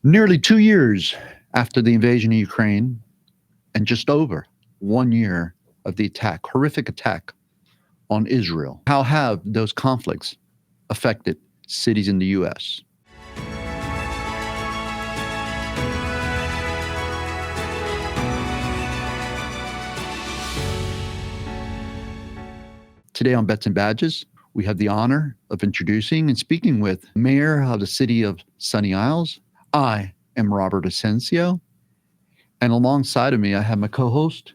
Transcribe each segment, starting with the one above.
Nearly 2 years after the invasion of Ukraine, and just over 1 year of the attack, horrific attack on Israel, how have those conflicts affected cities in the U.S.? Today on Bets and Badges, we have the honor of introducing and speaking with Mayor of the city of Sunny Isles. I am Robert Asencio, and alongside of me, I have my co-host,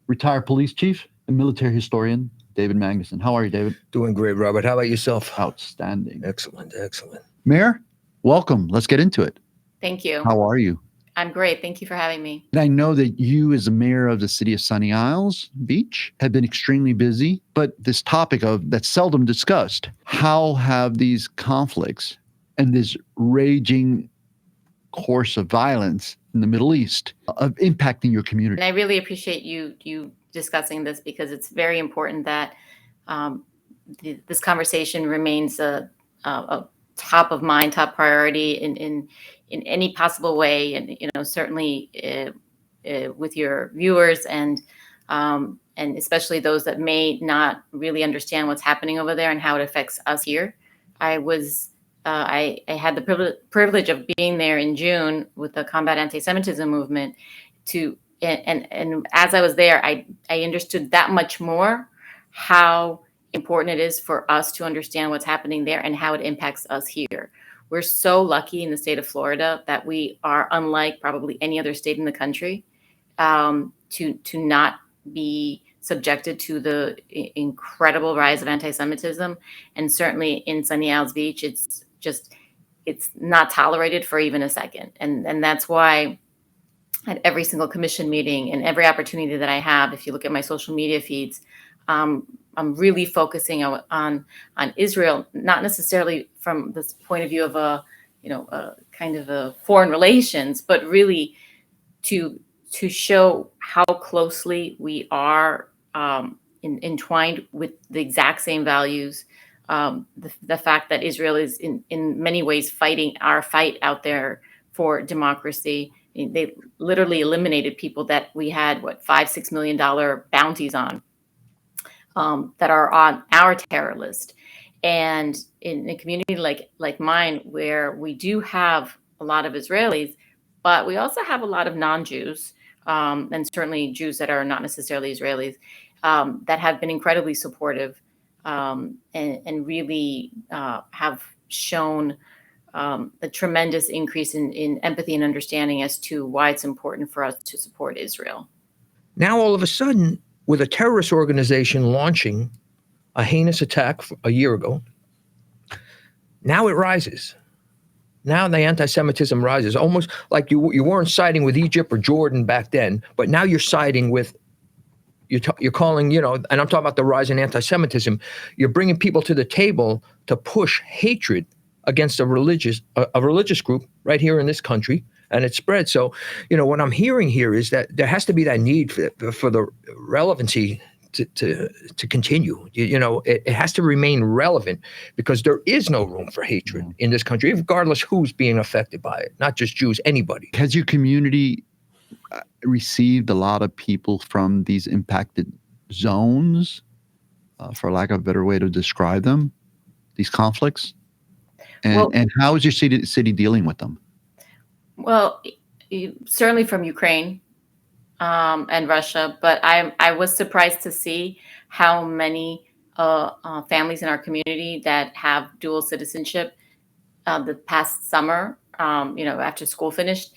retired police chief and military historian, David Magnusson. How are you, David? Doing great, Robert. How about yourself? Outstanding. Excellent. Mayor, welcome. Let's get into it. Thank you. How are you? I'm great. Thank you for having me. And I know that you, as the mayor of the city of Sunny Isles Beach, have been extremely busy, but this topic that's seldom discussed, how have these conflicts and this raging course of violence in the Middle East of impacting your community? And I really appreciate you discussing this, because it's very important that this conversation remains a top of mind, top priority in any possible way, and certainly with your viewers and especially those that may not really understand what's happening over there and how it affects us here. I had the privilege of being there in June with the Combat Anti-Semitism movement. And as I was there, I understood that much more how important it is for us to understand what's happening there and how it impacts us here. We're so lucky in the state of Florida that we are unlike probably any other state in the country to not be subjected to the incredible rise of anti-Semitism. And certainly in Sunny Isles Beach, it's not tolerated for even a second. And that's why at every single commission meeting and every opportunity that I have, if you look at my social media feeds, I'm really focusing on Israel, not necessarily from this point of view of a kind of a foreign relations, but really to show how closely we are entwined with the exact same values. The fact that Israel is in many ways fighting our fight out there for democracy. They literally eliminated people that we had $5-6 million bounties on. That are on our terror list. And in a community like mine, where we do have a lot of Israelis, but we also have a lot of non-Jews, and certainly Jews that are not necessarily Israelis, that have been incredibly supportive and really have shown a tremendous increase in empathy and understanding as to why it's important for us to support Israel. Now, all of a sudden, with a terrorist organization launching a heinous attack a year ago, now it rises. Now the anti-Semitism rises, almost like you weren't siding with Egypt or Jordan back then, but now you're siding with, you're calling, and I'm talking about the rise in anti-Semitism. You're bringing people to the table to push hatred against a religious group right here in this country. And it spread. So, what I'm hearing here is that there has to be that need for the relevancy to continue. It has to remain relevant, because there is no room for hatred in this country, regardless who's being affected by it, not just Jews, anybody. Has your community received a lot of people from these impacted zones, for lack of a better way to describe them, these conflicts? And how is your city dealing with them? Well, certainly from Ukraine and Russia, but I was surprised to see how many families in our community that have dual citizenship the past summer, after school finished,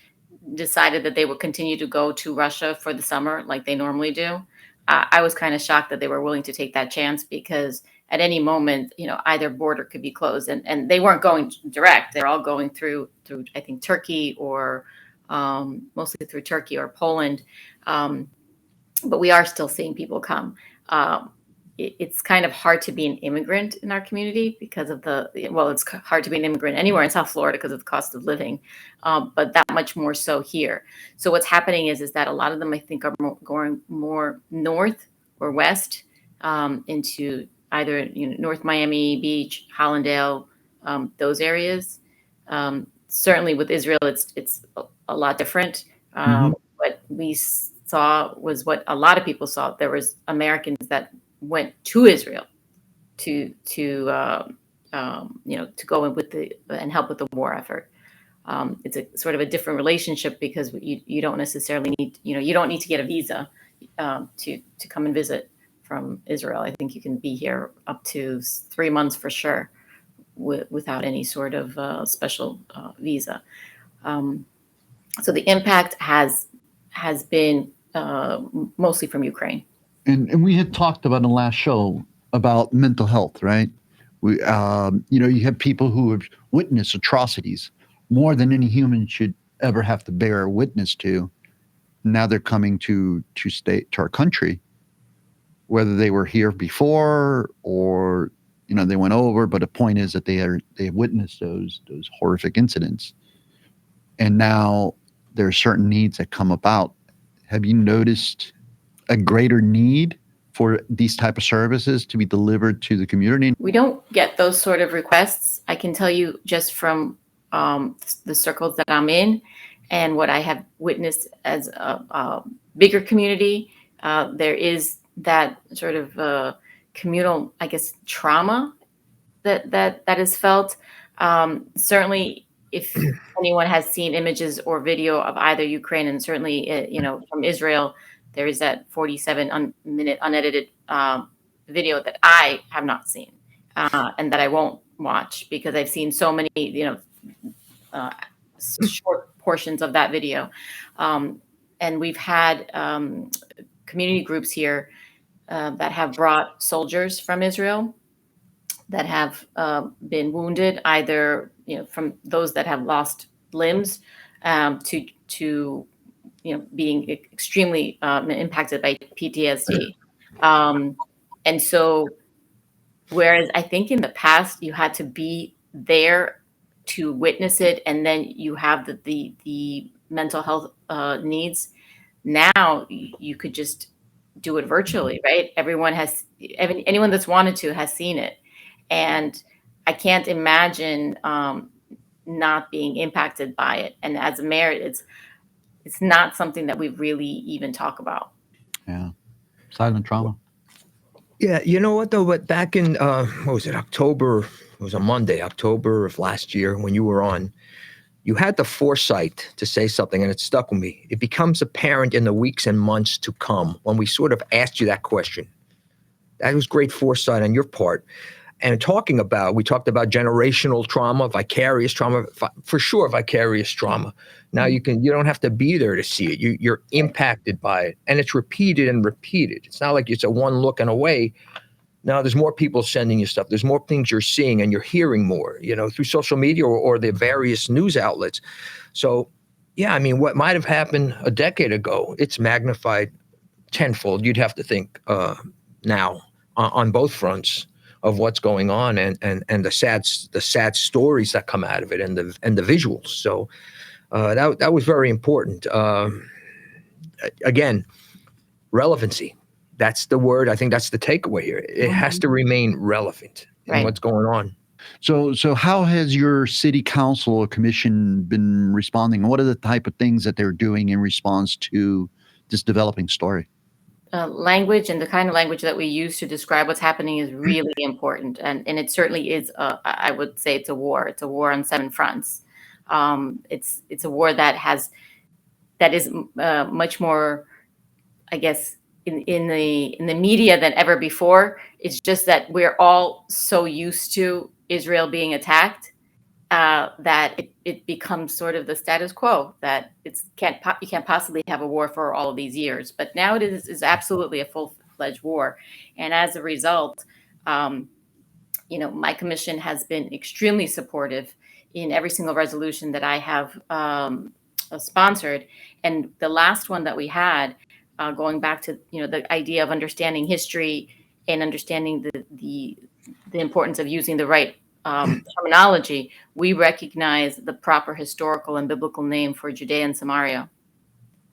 decided that they would continue to go to Russia for the summer like they normally do. I was kind of shocked that they were willing to take that chance, because at any moment, either border could be closed, and they weren't going direct. They're all going through I think Turkey, or mostly through Turkey or Poland. But we are still seeing people come. It's kind of hard to be an immigrant in our community because of it's hard to be an immigrant anywhere in South Florida because of the cost of living, but that much more so here. So what's happening is that a lot of them, I think, are going more north or west into either North Miami Beach, Hollandale, those areas. certainly with Israel, it's a lot different. What we saw was what a lot of people saw. There was Americans that went to Israel to go in with and help with the war effort. It's a sort of a different relationship because you don't necessarily need, you don't need to get a visa to come and visit from Israel. I think you can be here up to 3 months for sure without any sort of special visa. So the impact has been mostly from Ukraine. And we had talked about in the last show about mental health, right? We, you have people who have witnessed atrocities more than any human should ever have to bear witness to. Now they're coming to our country, whether they were here before or they went over. But the point is that they have witnessed those horrific incidents, and now there are certain needs that come about. Have you noticed a greater need for these type of services to be delivered to the community? We don't get those sort of requests. I can tell you just from the circles that I'm in and what I have witnessed as a bigger community, there is that sort of communal, I guess, trauma that is felt. Certainly, if anyone has seen images or video of either Ukraine and certainly, from Israel, there is that 47-minute unedited video that I have not seen and that I won't watch because I've seen so many, short portions of that video. And we've had community groups here that have brought soldiers from Israel that have been wounded, either from those that have lost limbs to being extremely impacted by PTSD. And so, whereas I think in the past you had to be there to witness it, and then you have the mental health needs. Now you could just do it virtually, right? Anyone that's wanted to has seen it, and I can't imagine not being impacted by it. And as a mayor, it's not something that we really even talk about. Yeah, silent trauma. Yeah, you know what though? But back in what was it, October? It was a Monday, October of last year when you were on. You had the foresight to say something, and it stuck with me. It becomes apparent in the weeks and months to come when we sort of asked you that question. That was great foresight on your part. And we talked about generational trauma, vicarious trauma, for sure, vicarious trauma. Now you don't have to be there to see it. You're impacted by it, and it's repeated and repeated. It's not like it's a one look and away. Now there's more people sending you stuff. There's more things you're seeing and you're hearing more, through social media or the various news outlets. So, yeah, I mean, what might have happened a decade ago, it's magnified tenfold. You'd have to think now on both fronts of what's going on and the sad stories that come out of it and the visuals. So that was very important. Again, relevancy. That's the word. I think that's the takeaway here. It has to remain relevant in what's going on. So how has your city council or commission been responding? What are the type of things that they're doing in response to this developing story? Language and the kind of language that we use to describe what's happening is really important. And it certainly is, I would say it's a war. It's a war on 7 fronts. It's a war that is much more, I guess, in the media than ever before. It's just that we're all so used to Israel being attacked that it becomes sort of the status quo, that you can't possibly have a war for all of these years. But now it is absolutely a full-fledged war. And as a result, my commission has been extremely supportive in every single resolution that I have sponsored. And the last one that we had, going back to the idea of understanding history and understanding the importance of using the right terminology, we recognize the proper historical and biblical name for Judea and Samaria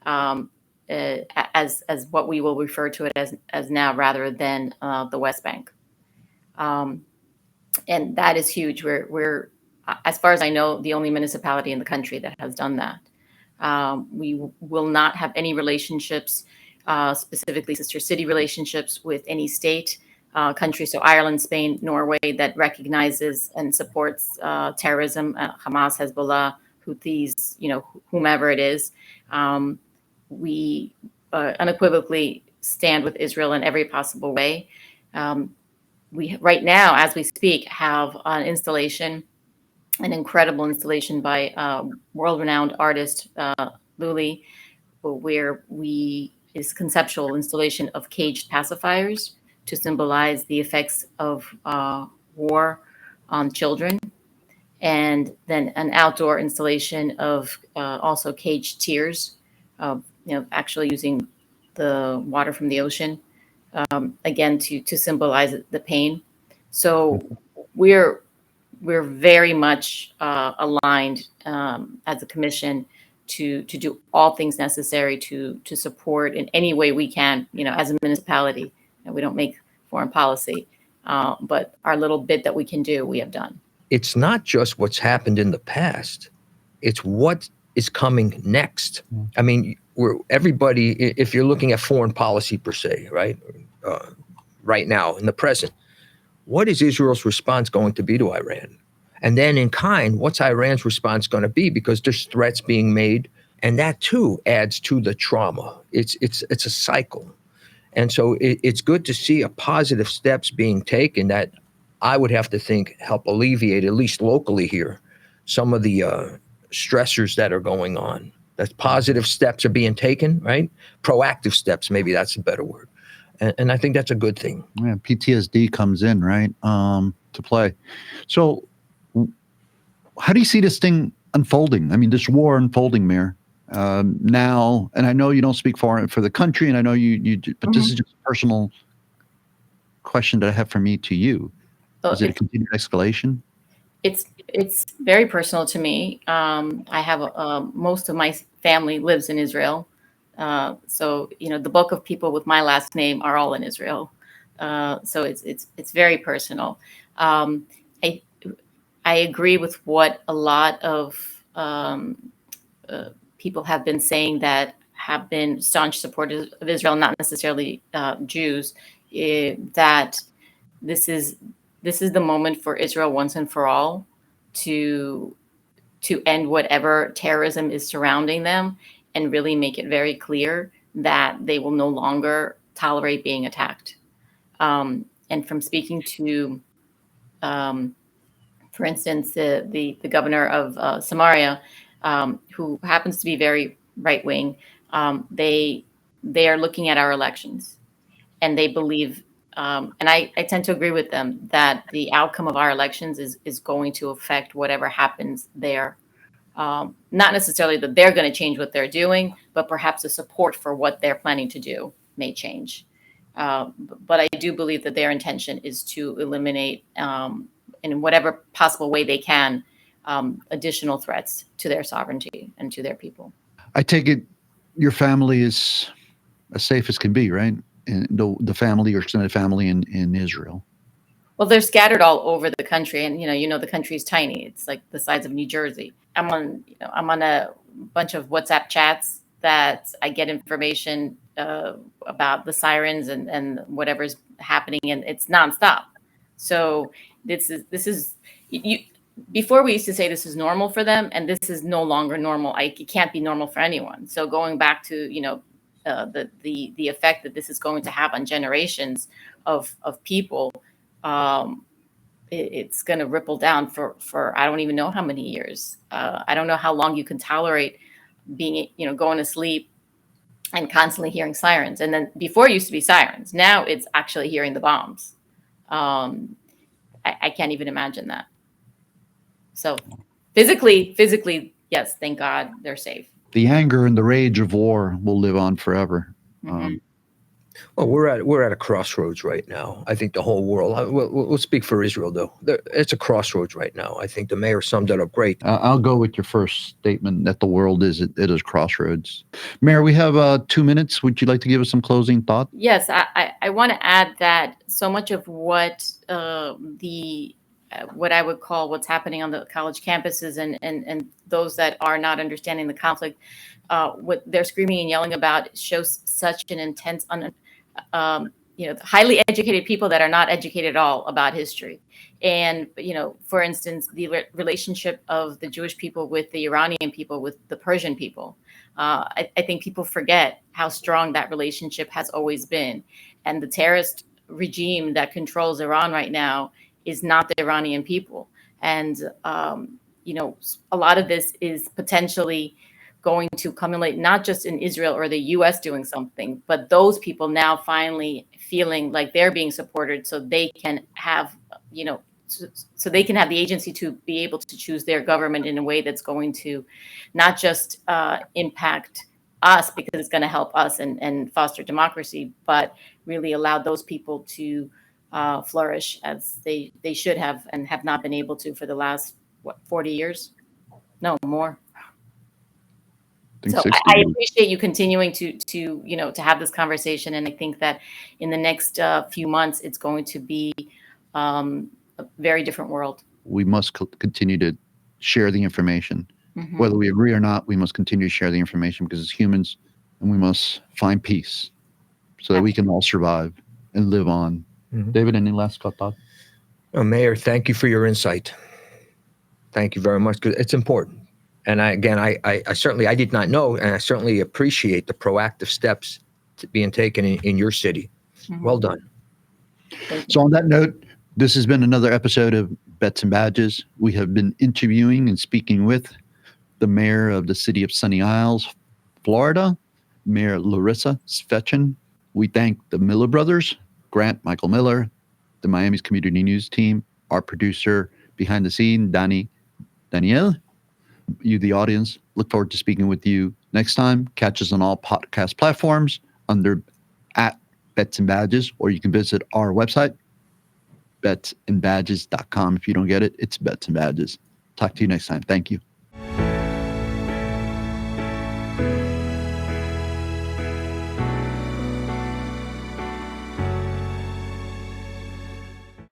as what we will refer to it as now, rather than the West Bank. And that is huge. We're as far as I know, the only municipality in the country that has done that. We will not have any relationships, specifically sister city relationships, with any state, country, so Ireland, Spain, Norway, that recognizes and supports terrorism, Hamas, Hezbollah, Houthis, whomever it is. We unequivocally stand with Israel in every possible way. We right now, as we speak, have an incredible installation by world-renowned artist Luli, where is conceptual installation of caged pacifiers to symbolize the effects of war on children, and then an outdoor installation of also caged tears, actually using the water from the ocean, again to symbolize the pain. So we're very much aligned as a commission to do all things necessary to support in any way we can. As a municipality, we don't make foreign policy, but our little bit that we can do, we have done. It's not just what's happened in the past; it's what is coming next. I mean, everybody. If you're looking at foreign policy per se, right? Right now, in the present, what is Israel's response going to be to Iran? And then in kind, what's Iran's response going to be? Because there's threats being made, and that too adds to the trauma. It's a cycle. And so it's good to see positive steps being taken that I would have to think help alleviate, at least locally here, some of the stressors that are going on. That positive steps are being taken, right? Proactive steps, maybe that's a better word. And I think that's a good thing. Yeah, PTSD comes in, right, to play. So how do you see this thing unfolding? I mean, this war unfolding, Mayor, now, and I know you don't speak for the country, and I know you but this is just a personal question that I have from me to you. Is it a continued escalation? It's very personal to me. I have most of my family lives in Israel. So the bulk of people with my last name are all in Israel. So it's very personal. I agree with what a lot of people have been saying that have been staunch supporters of Israel, not necessarily Jews, that this is the moment for Israel once and for all to end whatever terrorism is surrounding them, and really make it very clear that they will no longer tolerate being attacked. And from speaking to, for instance, the governor of Samaria, who happens to be very right wing, they are looking at our elections, and they believe, and I tend to agree with them, that the outcome of our elections is going to affect whatever happens there. Not necessarily that they're going to change what they're doing, but perhaps the support for what they're planning to do may change. But I do believe that their intention is to eliminate, in whatever possible way they can, additional threats to their sovereignty and to their people. I take it your family is as safe as can be, right? And the family or extended family in Israel. Well, they're scattered all over the country, and the country is tiny. It's like the size of New Jersey. I'm on a bunch of WhatsApp chats that I get information about the sirens and whatever's happening, and it's nonstop. So this is before we used to say this is normal for them, and this is no longer normal. It can't be normal for anyone. So going back to the effect that this is going to have on generations of people. It's going to ripple down for I don't even know how many years. I don't know how long you can tolerate being, going to sleep and constantly hearing sirens. And then before it used to be sirens. Now it's actually hearing the bombs. I can't even imagine that. So physically, yes, thank God they're safe. The anger and the rage of war will live on forever. Mm-hmm. Well, we're at a crossroads right now. I think the whole world. We'll speak for Israel, though. It's a crossroads right now. I think the mayor summed it up great. I'll go with your first statement that the world it is crossroads. Mayor, we have 2 minutes. Would you like to give us some closing thought? Yes, I want to add that so much of what the what I would call what's happening on the college campuses, and those that are not understanding the conflict, what they're screaming and yelling about shows such an intense, highly educated people that are not educated at all about history. And, for instance, the relationship of the Jewish people with the Iranian people, with the Persian people. I think people forget how strong that relationship has always been. And the terrorist regime that controls Iran right now is not the Iranian people. And, a lot of this is potentially going to culminate not just in Israel or the US doing something, but those people now finally feeling like they're being supported, so they can have, so they can have the agency to be able to choose their government in a way that's going to not just impact us, because it's going to help us and foster democracy, but really allow those people to flourish as they should have and have not been able to for the last 40 years? No, more. So I appreciate you continuing to have this conversation, and I think that in the next few months, it's going to be a very different world. We must continue to share the information. Mm-hmm. Whether we agree or not, we must continue to share the information because it's humans, and we must find peace so that we can all survive and live on. Mm-hmm. David, any last thought? Mayor, thank you for your insight. Thank you very much, because it's important. And I certainly, I did not know, and I certainly appreciate the proactive steps being taken in your city. Mm-hmm. Well done. So on that note, this has been another episode of Bets and Badges. We have been interviewing and speaking with the mayor of the city of Sunny Isles, Florida, Mayor Larisa Svechin. We thank the Miller brothers, Grant, Michael Miller, the Miami's Community News team, our producer behind the scene, Danielle. You, the audience, look forward to speaking with you next time. Catch us on all podcast platforms under @Bets and Badges, or you can visit our website, betsandbadges.com. If you don't get it, it's Bets and Badges. Talk to you next time. Thank you.